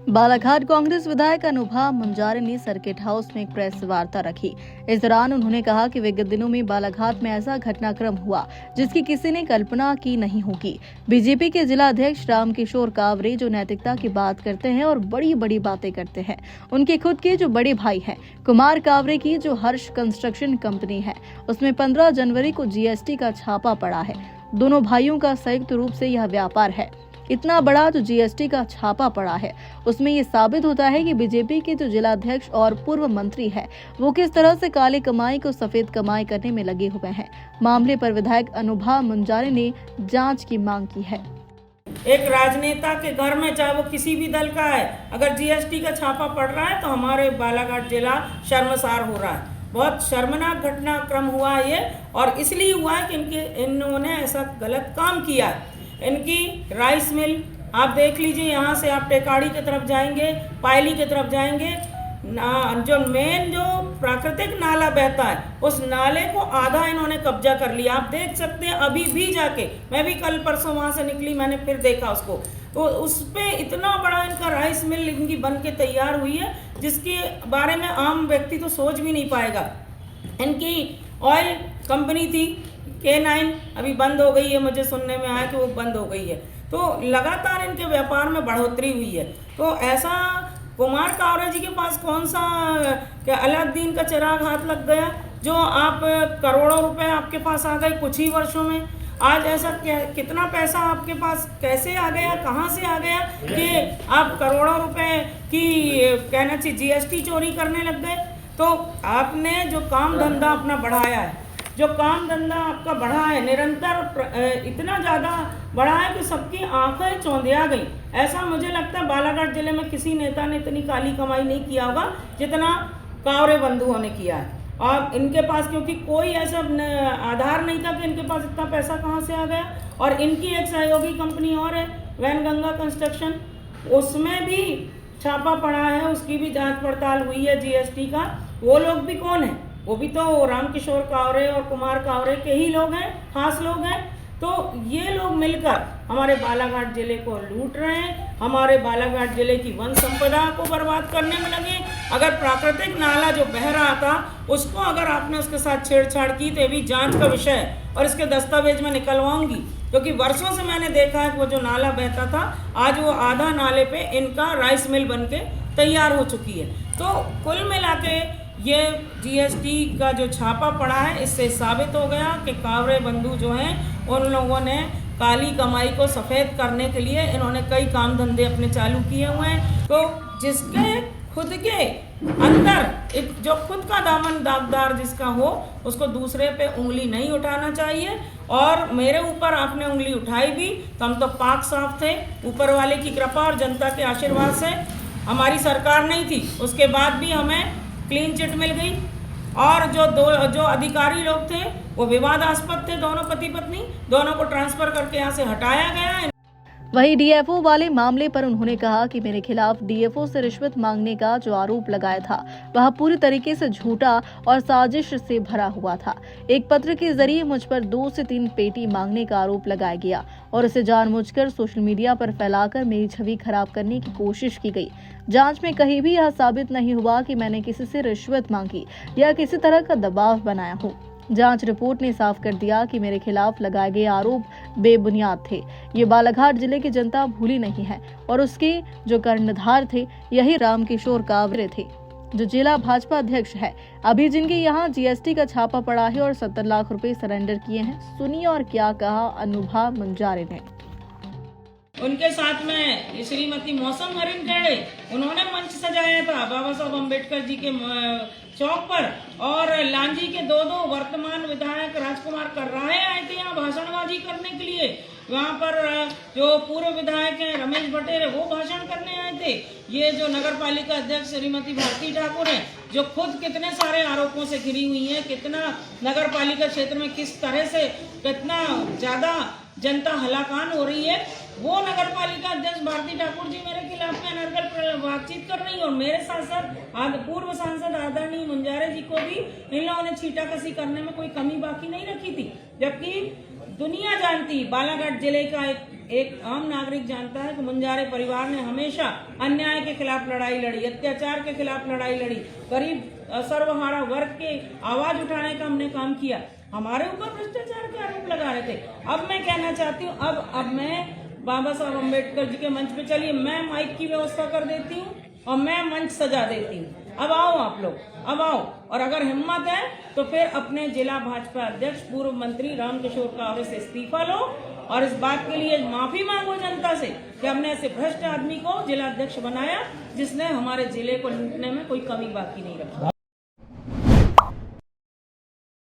बालाघाट कांग्रेस विधायक अनुभा मुंजारे ने circuit house में एक प्रेस वार्ता रखी। इस दौरान उन्होंने कहा कि विगत दिनों में बालाघाट में ऐसा घटनाक्रम हुआ जिसकी किसी ने कल्पना की नहीं होगी। बीजेपी के जिला अध्यक्ष रामकिशोर कावरे जो नैतिकता की बात करते हैं और बड़ी बड़ी बातें करते हैं, उनके खुद के जो बड़े भाई हैं कुमार कावरे की जो हर्ष कंस्ट्रक्शन कंपनी है, उसमें 15 जनवरी को जीएसटी का छापा पड़ा है। दोनों भाइयों का संयुक्त रूप से यह व्यापार है। इतना बड़ा जो जीएसटी का छापा पड़ा है, उसमें ये साबित होता है कि बीजेपी के जो जिलाध्यक्ष और पूर्व मंत्री है वो किस तरह से काली कमाई को सफेद कमाई करने में लगे हुए हैं। मामले पर विधायक अनुभा मुंजारे ने जांच की मांग की है। एक राजनेता के घर में, चाहे वो किसी भी दल का है, अगर जीएसटी का छापा पड़ रहा है तो हमारे बालाघाट जिला शर्मसार हो रहा है। बहुत शर्मनाक घटनाक्रम हुआ है ये, और इसलिए हुआ है कि इन्होंने ऐसा गलत काम किया है। इनकी राइस मिल आप देख लीजिए, यहाँ से आप टेकाड़ी की तरफ जाएंगे, पायली की तरफ जाएंगे, जो मेन जो प्राकृतिक नाला बहता है उस नाले को आधा इन्होंने कब्जा कर लिया। आप देख सकते हैं अभी भी जाके, मैं भी कल परसों वहाँ से निकली, मैंने फिर देखा उसको, तो उस पे इतना बड़ा इनका राइस मिल इनकी बन के तैयार हुई है जिसके बारे में आम व्यक्ति तो सोच भी नहीं पाएगा। इनकी ऑयल कंपनी थी K9, अभी बंद हो गई है, मुझे सुनने में आया कि वो बंद हो गई है। तो लगातार इनके व्यापार में बढ़ोतरी हुई है। तो ऐसा कुमार कावरे जी के पास कौन सा अलाउद्दीन का चिराग हाथ लग गया जो आप करोड़ों रुपए आपके पास आ गए कुछ ही वर्षों में। आज ऐसा कितना पैसा आपके पास कैसे आ गया, कहाँ से आ गया कि आप करोड़ों रुपए की कहना चाहिए जीएसटी चोरी करने लग गए। तो आपने जो काम धंधा अपना बढ़ाया है, जो काम धंधा आपका बढ़ा है निरंतर, इतना ज़्यादा बढ़ा है कि सबकी आंखें चौंधिया गई। ऐसा मुझे लगता है बालाघाट जिले में किसी नेता ने इतनी काली कमाई नहीं किया होगा जितना कावरे बंधुओं ने किया है। और इनके पास क्योंकि कोई ऐसा आधार नहीं था कि इनके पास इतना पैसा कहाँ से आ गया। और इनकी एक सहयोगी कंपनी और है वैनगंगा कंस्ट्रक्शन, उसमें भी छापा पड़ा है, उसकी भी जांच पड़ताल हुई है जीएसटी का। वो लोग भी कौन है? वो भी तो रामकिशोर कावरे और कुमार कावरे के ही लोग हैं, खास लोग हैं। तो ये लोग मिलकर हमारे बालाघाट जिले को लूट रहे हैं, हमारे बालाघाट जिले की वन संपदा को बर्बाद करने में लगे। अगर प्राकृतिक नाला जो बह रहा था उसको अगर आपने उसके साथ छेड़छाड़ की तो ये भी जांच का विषय है, और इसके दस्तावेज में निकलवाऊंगी, क्योंकि वर्षों से मैंने देखा है कि वो जो नाला बहता था आज वो आधा नाले पे इनका राइस मिल बन के तैयार हो चुकी है। तो कुल मिला के ये जीएसटी का जो छापा पड़ा है, इससे साबित हो गया कि कावरे बंधु जो हैं उन लोगों ने काली कमाई को सफ़ेद करने के लिए इन्होंने कई काम धंधे अपने चालू किए हुए हैं। तो जिसके खुद के अंदर जो खुद का दामन दागदार जिसका हो, उसको दूसरे पे उंगली नहीं उठाना चाहिए। और मेरे ऊपर आपने उंगली उठाई भी तो हम तो पाक साफ थे, ऊपर वाले की कृपा और जनता के आशीर्वाद से। हमारी सरकार नहीं थी, उसके बाद भी हमें क्लीन चिट मिल गई। और जो अधिकारी लोग थे वो विवादास्पद थे, दोनों पति पत्नी, दोनों को ट्रांसफर करके यहाँ से हटाया गया। वहीं डीएफओ वाले मामले पर उन्होंने कहा कि मेरे खिलाफ डीएफओ से रिश्वत मांगने का जो आरोप लगाया था वह पूरी तरीके से झूठा और साजिश से भरा हुआ था। एक पत्र के जरिए मुझ पर 2 से 3 पेटी मांगने का आरोप लगाया गया और इसे जानबूझकर सोशल मीडिया पर फैलाकर मेरी छवि खराब करने की कोशिश की गई। जांच में कहीं भी यह साबित नहीं हुआ कि मैंने किसी से रिश्वत मांगी या किसी तरह का दबाव बनाया हो। जांच रिपोर्ट ने साफ कर दिया कि मेरे खिलाफ लगाए गए आरोप बेबुनियाद थे। ये बालाघाट जिले की जनता भूली नहीं है और उसके जो कर्णधार थे यही रामकिशोर कावरे थे, जो जिला भाजपा अध्यक्ष है। अभी जिनके यहाँ जीएसटी का छापा पड़ा है और 70 लाख रुपए सरेंडर किए हैं। सुनिए और क्या कहा अनुभा मुंजारे ने। उनके साथ में श्रीमती मौसम हरिन खेड़े, उन्होंने मंच सजाया था बाबा साहब अम्बेडकर जी के चौक पर, और लांजी के 2 वर्तमान विधायक राजकुमार कर्राए आए थे यहाँ भाषणबाजी करने के लिए। वहाँ पर जो पूर्व विधायक हैं रमेश बटेर, वो भाषण करने आए थे। ये जो नगर पालिका अध्यक्ष श्रीमती भारती ठाकुर हैं, जो खुद कितने सारे आरोपों से घिरी हुई हैं, कितना नगर पालिका क्षेत्र में किस तरह से कितना ज्यादा जनता हलाकान हो रही है, वो नगर पालिका अध्यक्ष भारती ठाकुर जी मेरे खिलाफ में अनर्गल बातचीत कर रही है। और मेरे साथ साथ पूर्व सांसद आदरणीय मुंजारे जी को भी इन लोगों ने छीटाकसी करने में कोई कमी बाकी नहीं रखी थी। जबकि दुनिया जानती बालाघाट जिले का एक एक आम नागरिक जानता है कि मुंजारे परिवार ने हमेशा अन्याय के खिलाफ लड़ाई लड़ी, अत्याचार के खिलाफ लड़ाई लड़ी, गरीब सर्वहारा वर्ग के आवाज उठाने का हमने काम किया। हमारे ऊपर भ्रष्टाचार के आरोप लगा रहे थे। अब मैं कहना चाहती हूँ, अब मैं बाबा साहब अम्बेडकर जी के मंच पे चलिए, मैं माइक की व्यवस्था कर देती हूँ और मैं मंच सजा देती हूँ। अब आओ आप लोग, अब आओ, और अगर हिम्मत है तो फिर अपने जिला भाजपा अध्यक्ष पूर्व मंत्री रामकिशोर कावरे से इस्तीफा लो और इस बात के लिए माफी मांगो जनता से कि हमने ऐसे भ्रष्ट आदमी को जिला अध्यक्ष बनाया जिसने हमारे जिले को लूटने में कोई कमी बाकी नहीं रखी।